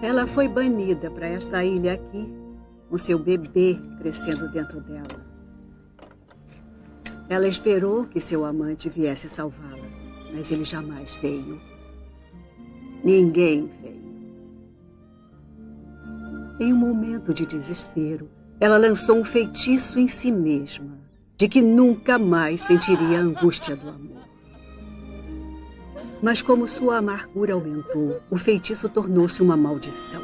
Ela foi banida para esta ilha aqui, com seu bebê crescendo dentro dela. Ela esperou que seu amante viesse salvá-la, mas ele jamais veio. Ninguém veio. Em um momento de desespero, ela lançou um feitiço em si mesma, de que nunca mais sentiria a angústia do amor. Mas como sua amargura aumentou, o feitiço tornou-se uma maldição.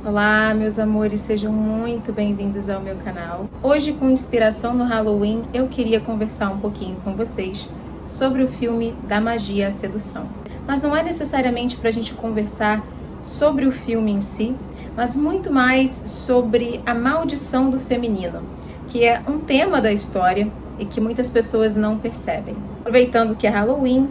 Olá, meus amores, sejam muito bem-vindos ao meu canal. Hoje, com inspiração no Halloween, eu queria conversar um pouquinho com vocês sobre o filme Da Magia à Sedução. Mas não é necessariamente para a gente conversar sobre o filme em si, mas muito mais sobre a maldição do feminino, que é um tema da história e que muitas pessoas não percebem. Aproveitando que é Halloween,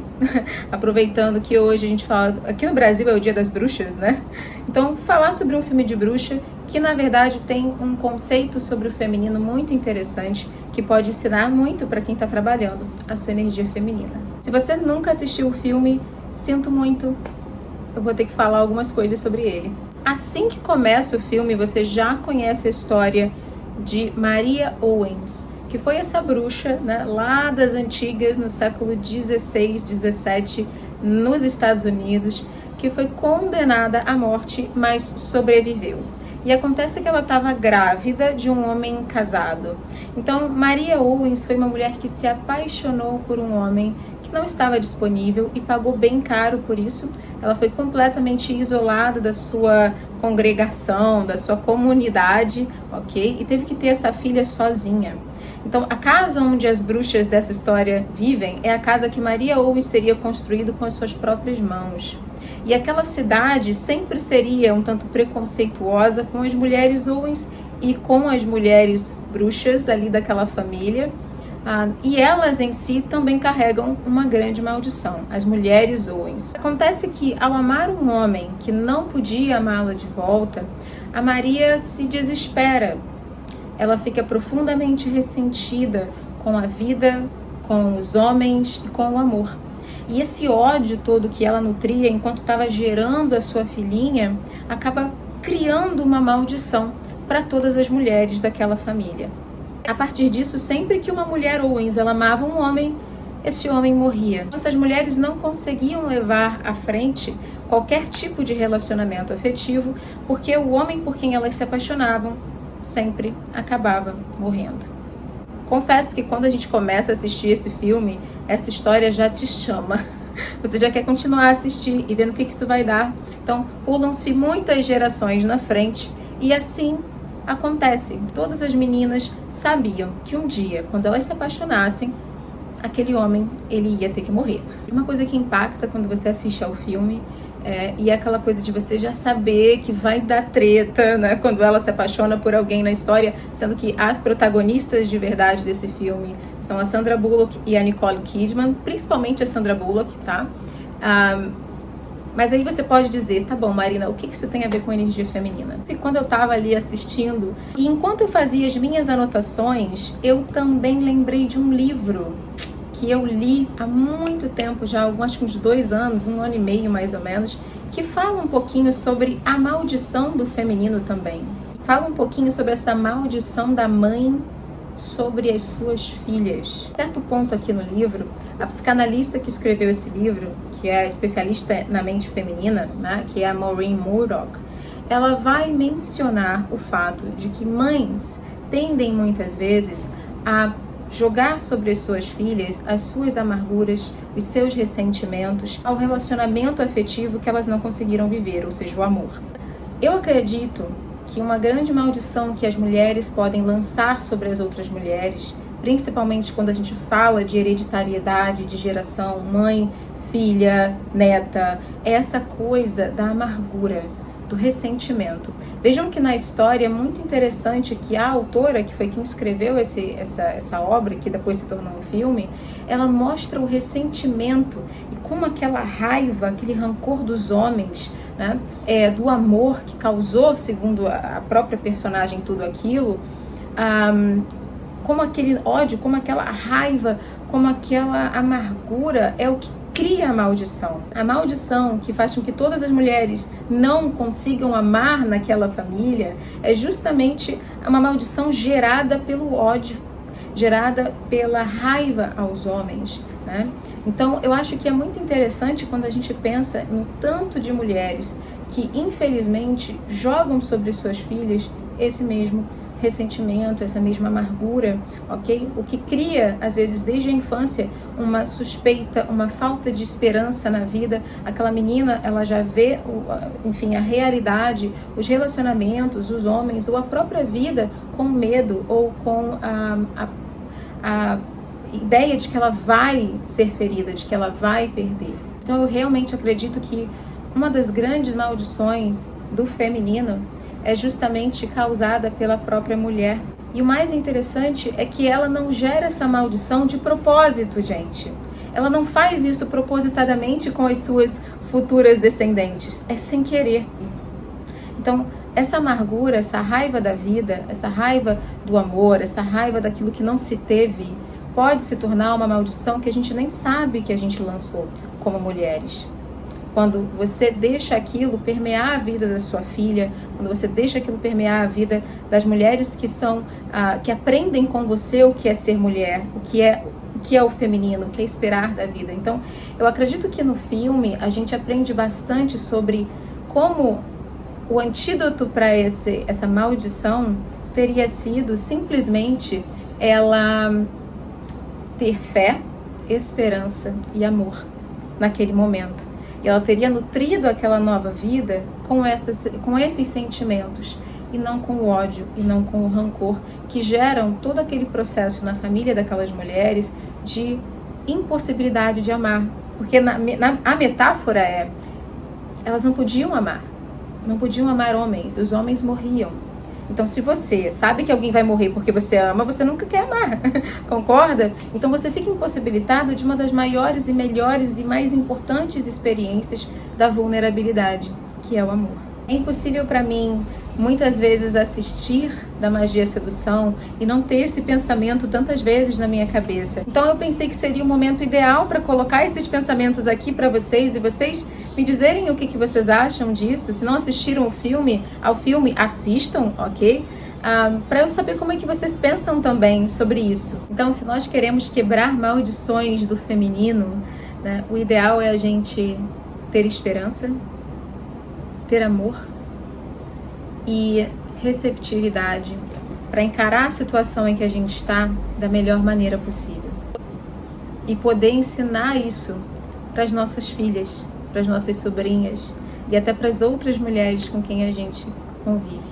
aproveitando que hoje a gente fala, aqui no Brasil é o Dia das Bruxas, né? Então, falar sobre um filme de bruxa que, na verdade, tem um conceito sobre o feminino muito interessante, que pode ensinar muito para quem está trabalhando a sua energia feminina. Se você nunca assistiu o filme, sinto muito, eu vou ter que falar algumas coisas sobre ele. Assim que começa o filme, você já conhece a história de Maria Owens, que foi essa bruxa, né, lá das antigas, no século 16, 17, nos Estados Unidos, que foi condenada à morte, mas sobreviveu. E acontece que ela estava grávida de um homem casado. Então, Maria Owens foi uma mulher que se apaixonou por um homem que não estava disponível e pagou bem caro por isso. Ela foi completamente isolada da sua congregação, da sua comunidade, ok? E teve que ter essa filha sozinha. Então, a casa onde as bruxas dessa história vivem é a casa que Maria Owens teria construído com as suas próprias mãos. E aquela cidade sempre seria um tanto preconceituosa com as mulheres Owens e com as mulheres bruxas ali daquela família. E elas em si também carregam uma grande maldição, as mulheres Owens. Acontece que, ao amar um homem que não podia amá-la de volta, a Maria se desespera. Ela fica profundamente ressentida com a vida, com os homens e com o amor. E esse ódio todo que ela nutria enquanto estava gerando a sua filhinha, acaba criando uma maldição para todas as mulheres daquela família. A partir disso, sempre que uma mulher Owens ela amava um homem, esse homem morria. Essas mulheres não conseguiam levar à frente qualquer tipo de relacionamento afetivo, porque o homem por quem elas se apaixonavam sempre acabava morrendo. Confesso que quando a gente começa a assistir esse filme, essa história já te chama. Você já quer continuar a assistir e ver no que isso vai dar. Então, pulam-se muitas gerações na frente e assim acontece. Todas as meninas sabiam que um dia, quando elas se apaixonassem, aquele homem, ele ia ter que morrer. Uma coisa que impacta quando você assiste ao filme e é aquela coisa de você já saber que vai dar treta, né, quando ela se apaixona por alguém na história, sendo que as protagonistas de verdade desse filme são a Sandra Bullock e a Nicole Kidman, principalmente a Sandra Bullock, tá? Mas aí você pode dizer, tá bom, Marina, o que isso tem a ver com energia feminina? E quando eu tava ali assistindo, e enquanto eu fazia as minhas anotações, eu também lembrei de um livro que eu li há muito tempo já, acho que uns 2 anos, 1 ano e meio mais ou menos, que fala um pouquinho sobre a maldição do feminino também. Fala um pouquinho sobre essa maldição da mãe sobre as suas filhas. Certo ponto aqui no livro, a psicanalista que escreveu esse livro, que é especialista na mente feminina, né, que é a Maureen Murdock, ela vai mencionar o fato de que mães tendem muitas vezes a jogar sobre as suas filhas as suas amarguras, os seus ressentimentos, ao relacionamento afetivo que elas não conseguiram viver, ou seja, o amor. Eu acredito que uma grande maldição que as mulheres podem lançar sobre as outras mulheres, principalmente quando a gente fala de hereditariedade, de geração, mãe, filha, neta, é essa coisa da amargura, do ressentimento. Vejam que na história é muito interessante que a autora, que foi quem escreveu essa obra, que depois se tornou um filme, ela mostra o ressentimento e como aquela raiva, aquele rancor dos homens, né, do amor que causou, segundo a própria personagem, tudo aquilo, como aquele ódio, como aquela raiva, como aquela amargura é o que cria a maldição. A maldição que faz com que todas as mulheres não consigam amar naquela família é justamente uma maldição gerada pelo ódio, gerada pela raiva aos homens, né? Então, eu acho que é muito interessante quando a gente pensa no tanto de mulheres que, infelizmente, jogam sobre suas filhas esse mesmo ressentimento, essa mesma amargura, ok? O que cria, às vezes, desde a infância, uma suspeita, uma falta de esperança na vida. Aquela menina, ela já vê, enfim, a realidade, os relacionamentos, os homens, ou a própria vida com medo, ou com a ideia de que ela vai ser ferida, de que ela vai perder. Então, eu realmente acredito que uma das grandes maldições do feminino é justamente causada pela própria mulher. E o mais interessante é que ela não gera essa maldição de propósito, gente. Ela não faz isso propositadamente com as suas futuras descendentes. É sem querer. Então, essa amargura, essa raiva da vida, essa raiva do amor, essa raiva daquilo que não se teve, pode se tornar uma maldição que a gente nem sabe que a gente lançou como mulheres. Quando você deixa aquilo permear a vida da sua filha, quando você deixa aquilo permear a vida das mulheres que aprendem com você o que é ser mulher, o que é o feminino, o que é esperar da vida. Então, eu acredito que no filme a gente aprende bastante sobre como o antídoto para essa maldição teria sido simplesmente ela ter fé, esperança e amor naquele momento. E ela teria nutrido aquela nova vida com esses sentimentos, e não com o ódio, e não com o rancor, que geram todo aquele processo na família daquelas mulheres de impossibilidade de amar. Porque a metáfora é, elas não podiam amar homens, os homens morriam. Então, se você sabe que alguém vai morrer porque você ama, você nunca quer amar, concorda? Então, você fica impossibilitada de uma das maiores e melhores e mais importantes experiências da vulnerabilidade, que é o amor. É impossível para mim, muitas vezes, assistir da Magia Sedução e não ter esse pensamento tantas vezes na minha cabeça. Então, eu pensei que seria o momento ideal para colocar esses pensamentos aqui para vocês, e vocês me dizerem o que vocês acham disso. Se não assistiram ao filme, assistam, ok? Para eu saber como é que vocês pensam também sobre isso. Então, se nós queremos quebrar maldições do feminino, né, o ideal é a gente ter esperança, ter amor e receptividade para encarar a situação em que a gente está da melhor maneira possível. E poder ensinar isso para as nossas filhas, para as nossas sobrinhas e até para as outras mulheres com quem a gente convive.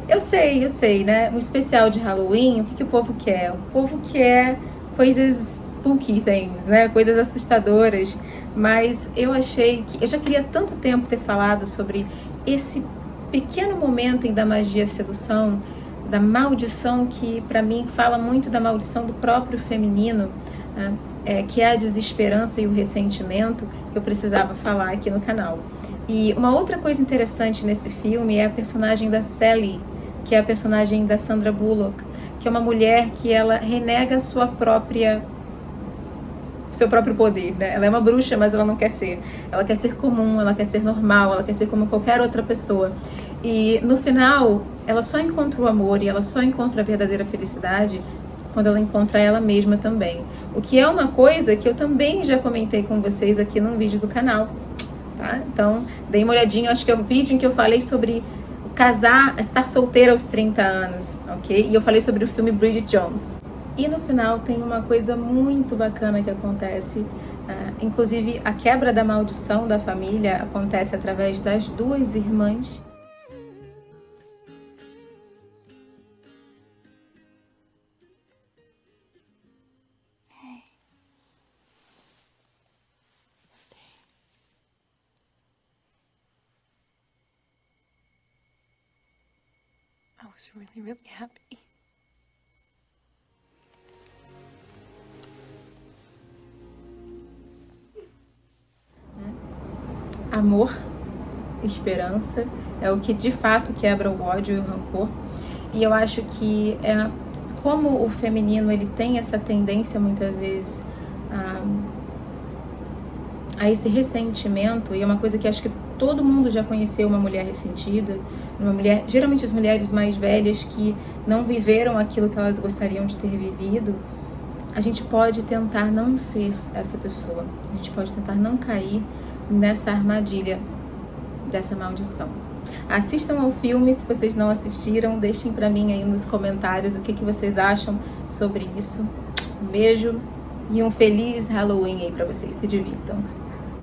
Eu sei, né? Um especial de Halloween, o que o povo quer? O povo quer coisas spooky things, né? Coisas assustadoras. Mas eu achei que eu já queria tanto tempo ter falado sobre esse pequeno momento em Da Magia Sedução, da maldição que para mim fala muito da maldição do próprio feminino, né? Que é a desesperança e o ressentimento, que eu precisava falar aqui no canal. E uma outra coisa interessante nesse filme é a personagem da Sally, que é a personagem da Sandra Bullock, que é uma mulher que ela renega seu próprio poder, né? Ela é uma bruxa, mas ela não quer ser. Ela quer ser comum, ela quer ser normal, ela quer ser como qualquer outra pessoa. E no final, ela só encontra o amor e ela só encontra a verdadeira felicidade quando ela encontra ela mesma também. O que é uma coisa que eu também já comentei com vocês aqui num vídeo do canal, tá? Então, deem uma olhadinha, acho que é o vídeo em que eu falei sobre estar solteira aos 30 anos, ok? E eu falei sobre o filme Bridget Jones. E no final tem uma coisa muito bacana que acontece, inclusive a quebra da maldição da família acontece através das duas irmãs. I was really happy. Amor, esperança, é o que de fato quebra o ódio e o rancor. E eu acho que como o feminino ele tem essa tendência muitas vezes a esse ressentimento, e é uma coisa que acho que todo mundo já conheceu uma mulher ressentida, uma mulher, geralmente as mulheres mais velhas que não viveram aquilo que elas gostariam de ter vivido, a gente pode tentar não ser essa pessoa, a gente pode tentar não cair nessa armadilha dessa maldição. Assistam ao filme, se vocês não assistiram, deixem pra mim aí nos comentários o que vocês acham sobre isso. Um beijo e um feliz Halloween aí pra vocês, se divirtam.